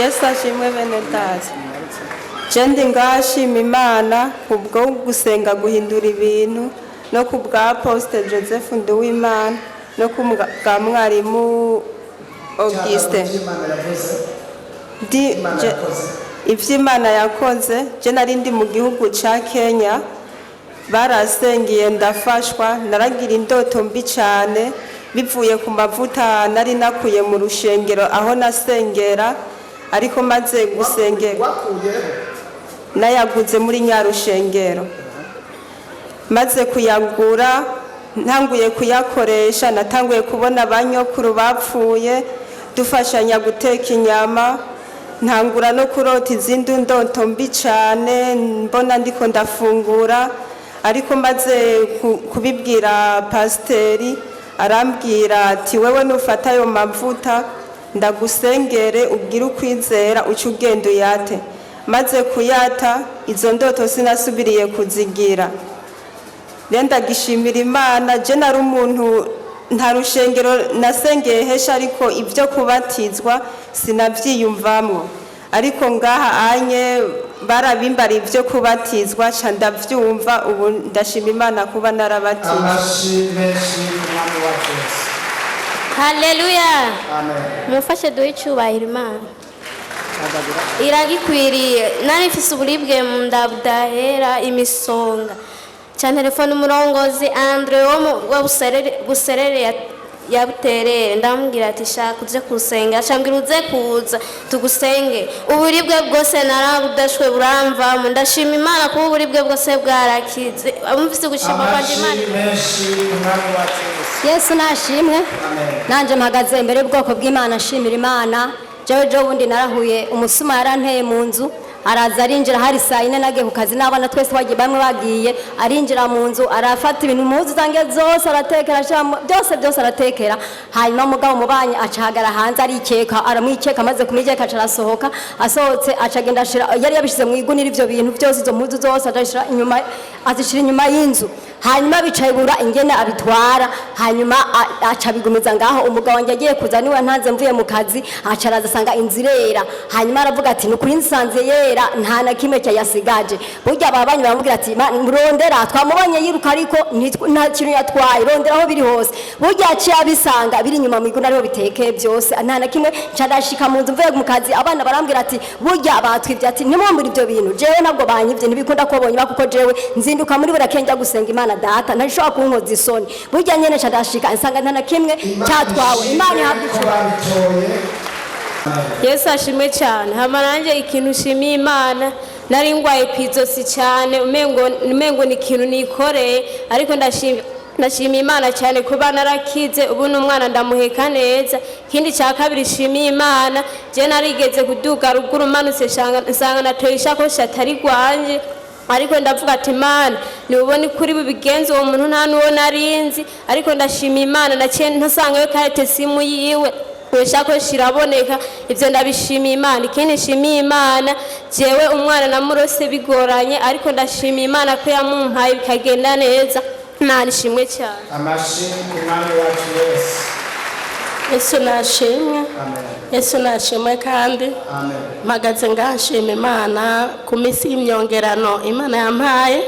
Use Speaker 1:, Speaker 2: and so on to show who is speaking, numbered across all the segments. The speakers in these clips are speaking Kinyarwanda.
Speaker 1: Yesu ashimwe bene data. Jendi ngashima Imana kubwo gusenga guhindura ibintu no kubwa Apostle Joseph Nduwimana no kubwa mwarimu Auguste. Ivy'Imana yakoze je nari ndi mu gihugu ca Kenya barasengiye ndafashwa naragira indoto mbi cyane bivuye ku mavuta nari nakuye mu rushengero aho nasengera ariko maze gusengera nayaguze muri Nyarushengero maze kuyagura ntanguye kuyakoresha natanguye kubona abanyokuru bapfuye dufashanya guteka inyama ntangura no kurota izindi ndoto mbi cyane mbona ndiko ndafungura ariko maze kubibwira pasiteri arambwira ati wewe nufata ayo mavuta ndagusengere ubwire ukwizera uca ugenda uyate maze kuyata izo ndoto sinasubiriye kuzigira renda gishimira Imana je nari umuntu nta rushengero nasengeye hesha ariko ibyo kubatizwa sinavyiyumvamwo ariko ngaha anye barabimbara ibyo kubatizwa ca ndavyumva ubu ndashima Imana kuba narabatizwa.
Speaker 2: Haleluya.
Speaker 3: Amen.
Speaker 2: Mufashe duhe icyubahiro Imana. Iragikwiriye nari mfise uburibwe mu nda budahera imisonga ca telefone umurongozi Andre wo buserere ya Buterere ndambwira ati shaka uze kusenga cyangwa uze kuza tugusenge uburibwe bwose narabudashwe buramva mu ndashima Imana kuba uburibwe bwose bwarakize amufise gushima kwa Imana.
Speaker 4: Yesu nashimwe nanje mpagaze imbere y'ubwoko bw'Imana nshimira Imana jewe bundi narahuye umusuma yaranteye mu nzu araza arinjira hari saa 4 nagiye ku kazi n'abana twese bagiye bamwe bagiye arinjira mu nzu arafata ibintu muzi zange zose aratekera byose aratekera hanyuma mugabo mubanye acahagara hanze arikeka aramwikeka maze kumijeka acarasohoka asohotse acagenda ashira yari yabishize mu igunira ivyo bintu byose izo muzi zose azishira inyuma y'inzu hanyuma bicayibura ingene abitwara hanyuma acabigumiza ngaho umugabo wanje agiye kuza niwe ntanze mvuye mu kazi acaraza sanga inzirera hanyuma aravuga ati nukuri nsanze yera nta na kimwe cyayasigaje burya babanyi baramubwira ati murondera twamubonye yiruka ariko nta kintu yatwaye rondera aho biri hose burya aciye abisanga biri inyuma mu iguna ariho bitekeye byose nta na kimwe carashika mu nzu mvuye mu kazi abana barambwira ati burya batwivye ati ntimumbura ivyo bintu jewe nabwo banyivye ntibikunda ko bonye bakuko jewe nzinduka muri burakenja gusenga Imana data ntashobora kunkoza isoni burya nyene carashika nsanga nta na kimwe cyatwawe Imana ihabwe.
Speaker 2: Yesu ashimwe cyane hamaranje ikintu shimiye Imana nari ngwaye pizosi cyane umengo ni ikintu nikoreye ariko ndashimiye Imana cyane kuba narakize ubu n'umwana ndamuheka neza kindi cya kabiri shimiye Imana je narigeze kuduga ruguru manutse nsanga natoye ishakoshi atari gwanje ariko ndavuga ati Imana nibone kuri bigenze uwo muntu nta nuwo narinzi ariko ndashimiye Imana naciye ntasanga yo karete simu yiwe weshako shiraboneka ivyo ndabishimiye Imana ikindi nshimiye Imana jewe umwana namurose bigoranye ariko ndashimiye Imana ko yamumpaye bikagenda neza Imana ishimwe cyane.
Speaker 3: Amashimwe ku Mwami wacu Yesu.
Speaker 5: Yesu nashimwe.
Speaker 3: Amen.
Speaker 5: Yesu nashimwe kandi
Speaker 3: Amen.
Speaker 5: mpagaze ngashima Imana ku misi y'imyongerano Imana yampaye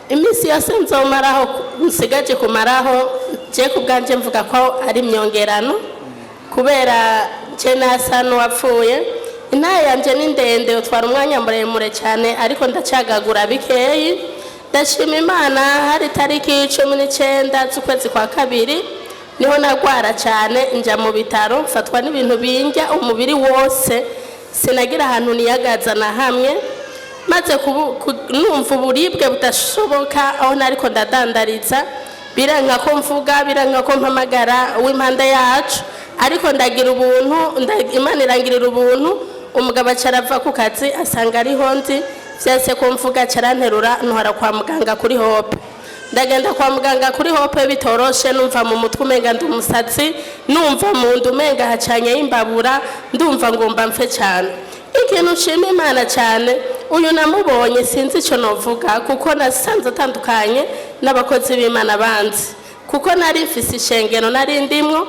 Speaker 5: imisi yose nzomaraho nsigaje kumaraho je kubwanje mvuga ko ari imyongerano kubera je nasa n'uwapfuye intaya yanje ni ndende utwara umwanya muremure cyane ariko ndacagagura bikeyi ndashima Imana hari tariki 19 z'ukwezi kwa kabiri niho nagwara cyane nja mu bitaro mfatwa n'ibintu binjya umubiri wose sinagira ahantu niyagaza na hamwe maze numva uburibwe budashoboka aho nariko ndadandariza biranka ko mvuga biranka ko mpamagara w'impande yacu ariko ndagira ubuntu Imana irangirira ubuntu umugabo acarava ku kazi asanga ariho ndi vyase ko mvuga caranterura ntwara kwa muganga kuri Hope ndagenda kwa muganga kuri Hope bitoroshe numva mu mutwe umenga ndi umusatsi numva mu ndu umenga hacanye imbabura ndumva ngomba mfe cyane ikintu nshima Imana cyane uyu namubonye sinzi ico novuga kuko nasanze atandukanye n'abakozi b'Imana banzi kuko nari mfise ishengero nari ndimwo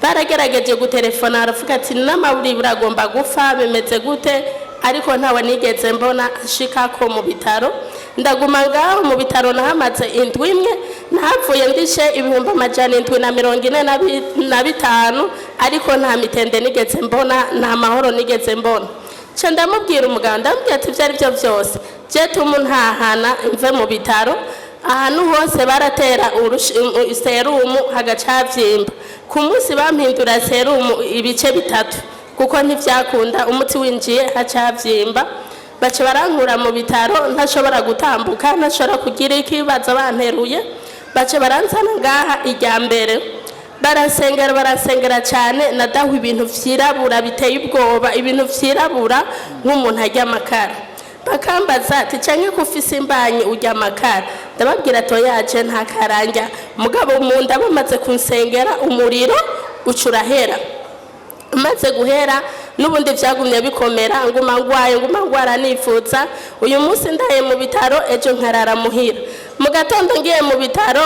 Speaker 5: baragerageje gutelefona aravuga ati n'amaburi buragomba gufa bimeze gute ariko ntawe nigeze mbona ashika ko mu bitaro ndaguma ngaho mu bitaro nahamaze indwi imwe nahavuye ndishe 745 ariko nta mitende nigeze mbona nta mahoro nigeze mbona cyo ndamubwira umuganga ndamubwira ati byari byo byose je ntahana mve mu bitaro ahantu hose baratera serumu hagacavyimba ku munsi bampindura serumu ibice bitatu kuko ntivyakunda umuti winjiye hacavyimba bace barankura mu bitaro ntashobora gutambuka ntashobora kugira ikibazo banteruye bace baranzana ngaha ijya mbere barasengera cyane nadahu ibintu vyirabura biteye ubwoba ibintu vyirabura nk'umuntu ajya amakara bakambaza ati canke kufise imbanyi ujya amakara ndababwira to yaje nta karanja mugabo munda bamaze kunsengera umuriro ucurahera maze guhera nubundi vyagumye bikomera nguma ngwara nifuza uyu munsi ndaye mu bitaro ejo nkarara muhira mu gatondo ngiye mu bitaro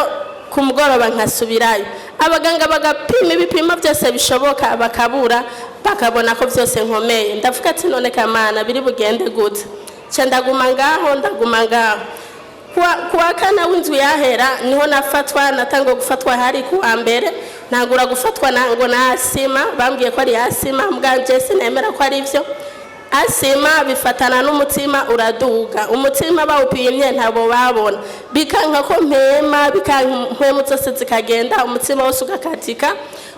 Speaker 5: ku mugoroba nkasubirayo abaganga bagapima ibipimo byose bishoboka bakabura bakabona ko byose nkomeye ndavuga ati none kamana biri bugende gute ndaguma ngaho kuwa kana w'inzu yahera niho nafatwa natango gufatwa hari kuwa mbere ntagura gufatwa nango na asima bambwiye ko ari asima mbwanje sinemera ko ari byo asima bifatana n'umutima uraduga umutima bawupimye ntabo babona bikanka ko mpema bikankwemu zose zikagenda umutima wose ugakatika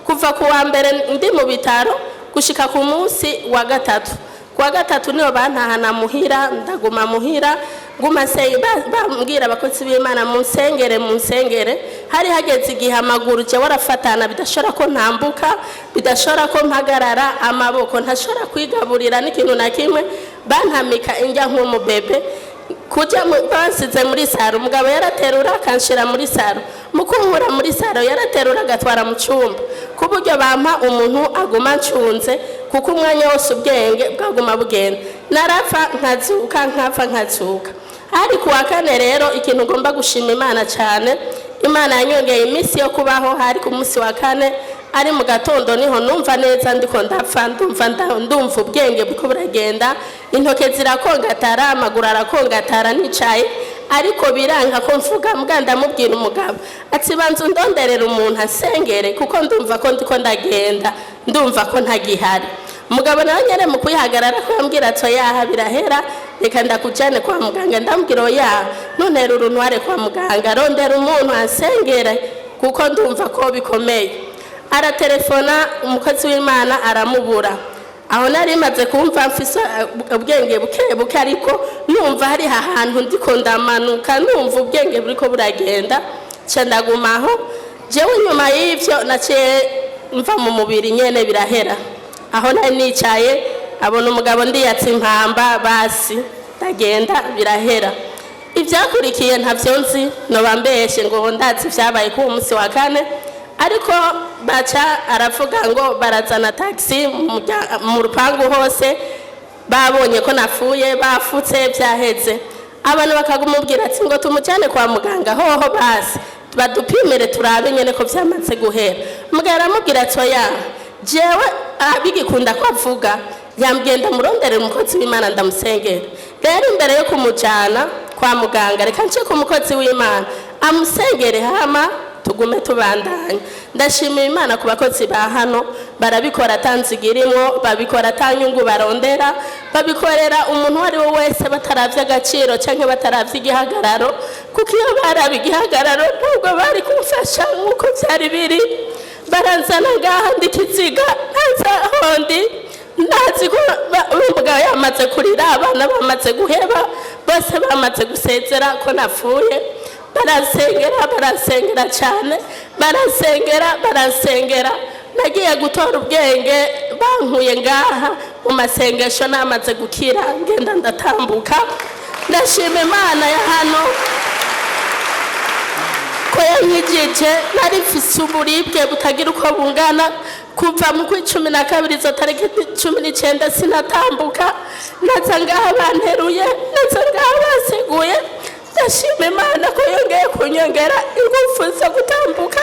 Speaker 5: kuva kuwa mbere ndi mu bitaro gushika ku munsi wa gatatu kuwa gatatu niyo bantahana muhira ndaguma muhira nguma bambwira abakozi b'Imana mu nsengere hari hageze igihe amaguru je warafatana bidashora ko ntambuka bidashora ko mpagarara amaboko ntashora kwigaburira n'ikintu na kimwe bantamika injya nk'umubebe kuja basize muri saro umugabo yaraterura kanshira muri saro mukunkura muri saro yaraterura gatwara mu cyumba kuburyo bampa umuntu aguma ncunze kuko umwanya wose ubwenge bwaguma bugenda narafa nkazuka ari kuwa kane rero ikintu ngomba gushima Imana cyane Imana yanyongeye iminsi yo kubaho hari ku munsi wa kane ari mu gatondo niho numva neza ndiko ndapfa ndumva ubwenge buko buragenda intoke zirakongatara amaguru arakongatara nicaye ariko biranga ko mvuga muganda mubwira umugabo ati banzu ndonderera umuntu asengere kuko ndumva ko ndiko ndagenda ndumva ko ntagihari umugabo nawe nyere mu kuyihagarara ko yambwira ati yaha birahera reka ndakujane kwa muganga ndambwira ya none ruruntware kwa muganga rondera umuntu asengere kuko ndumva ko bikomeye aratelefona umukozi w'Imana aramubura aho nari maze kumva mfise ubwenge buke ariko numva hari ahantu ndiko ndamanuka numva ubwenge buriko buragenda cyandagumaho jewe nyuma y'ivyo naciye mva mu mubiri nyene birahera aho nari nicaye abona umugabo ndiyatse impamba basi ndagenda birahera ivyakurikiye ntavyo nzi no bambeshe ngo ndazi vyabaye ku munsi wa kane ariko baca aravuga ngo barazana taxi mu rupangu hose babonye ko nafuye bafutse byaheze abantu bakagumubwira ati ngo tumujane kwa muganga hoho basi badupimire turabe nyene ko vyamaze guhera mugara mubwira ati ya jewe bigikunda ko avuga yambgenda murondere umukozi w'Imana ndamusengera rero imbere yo kumujana kwa muganga reka nce ku mukozi w'Imana amusengere hama tugume tubandanye ndashimira Imana ku bakozi ba hano barabikora tanzigirimo babikora tanyungu barondera babikorera umuntu wari we wese bataravye agaciro canke bataravye igihagararo kuko iyo barabi igihagararo nubwo bari kumfasha nkuko byari biri baranzana ngaha ndikiziga nza hondi ndazi ko umugabo yamaze kurira abana bamaze guheba bose bamaze gusezera ko napfuye barasengera cyane barasengera nagiye gutora ubwenge bankuye ngaha mu masengesho namaze gukira ngenda ndatambuka ndashima Imana ya hano ko yanyigije nari mfise uburibwe butagira uko bungana kuva mu 12 zo tariki 19 sinatambuka naza ngaha banteruye naza ngaha baseguye ndashima imana ko yongeye kunyongera ingufu zo gutambuka,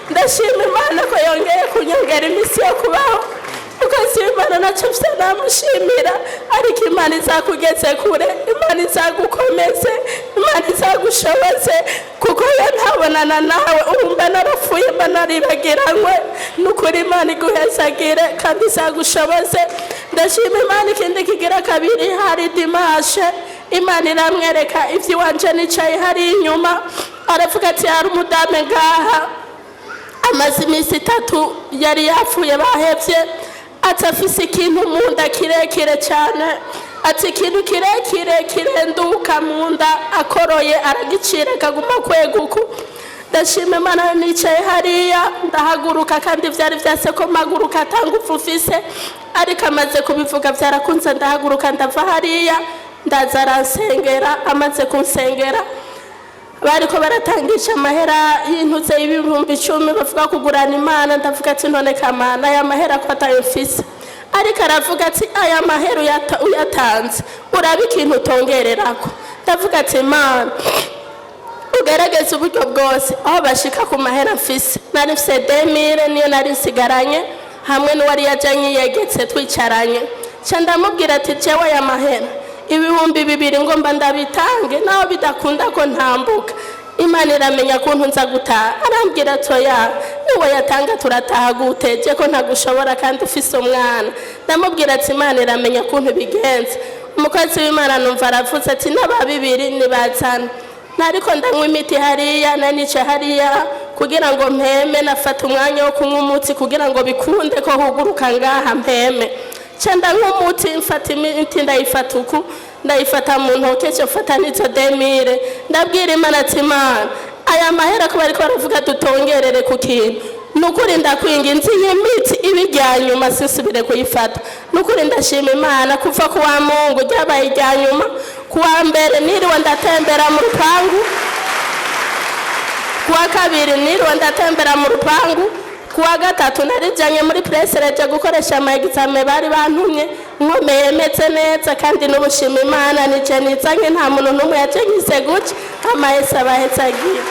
Speaker 5: ndashima imana ko yongeye kunyongera iminsi yo kubaho. Ukoze imana nacyo mfite namushimira, ariko imana izakugeze kure, imana izagukomeze, imana izagushoboze, kuko yo ntabonana nawe urumva narapfuye mba naribagiranywe. Nukuri imana iguhezagire kandi izagushoboze. Ndashima imana ikindi kigira kabiri, hari Dimashe imana iramwereka iby'iwanje nicaye hari inyuma, aravuga ati hari umudame ngaha amaze iminsi 3 yari yapfuye bahevye, ati afise ikintu mu nda kirekire cyane, ati ikintu kirekire kirenduka mu nda, akoroye aragicira kaguma kweguku. Ndashima imana nicaye hariya ndahaguruka, kandi byari byase ko maguruka atangufu ufise, ariko amaze kubivuga byarakunze ndahaguruka ndava hariya ndaza aransengera. Amaze kunsengera bariko baratangisha amahera y'intuze y'ibihumbi 10 bavuga kugurana imana. Ndavuga ati none kamana aya mahera ko atayo mfise, ariko aravuga ati aya mahera uyatanze uraba ikintu utongererako. Ndavuga ati imana ugerageze uburyo bwose aho bashika ku mahera mfise. Nari mfise 2000 niyo nari nsigaranye, hamwe n'uwari yajanye yegetse twicaranye. Ca ndamubwira ati jewe aya mahera ibihumbi 2 ngomba ndabitange, naho bidakunda ko ntambuka, imana iramenya kuntu nza gutaha. Arambwira toya niwe yatanga turataha gute, je ko ntagushobora kandi ufise umwana. Ndamubwira ati imana iramenya kuntu bigenze. Umukozi w'imana numva aravuze ati n'ababibiri nibazana. Nariko ndanywa imiti hariya, nanice hariya kugira ngo mpeme, nafata umwanya wo kunywa umuti kugira ngo bikunde ko huguruka ngaha mpeme. Chanda nk'umuti mfata imiti ndayifata uku, ndayifata mu ntoke cyo fata n'izo 2000. Ndabwira imana ati imana aya mahera ko bariko baravuga dutongerere ku kintu, nukuri ndakwinga inzi y'imiti ibijyanyuma sisubire kuyifata. Nukuri ndashima imana kuva ku wa Mungu ryabaye ijyanyuma. Ku wa mbere niriwe ndatembera mu rupangu, ku wa kabiri niriwe ndatembera mu rupangu, ku wa gatatu narijanye muri pressereje gukoresha ama examen bari bantumye, nkomeye meze neza kandi n'ubushima imana nije nizanye nta muntu n'umwe yaje ngize guca. Amahesa bahetse agiye.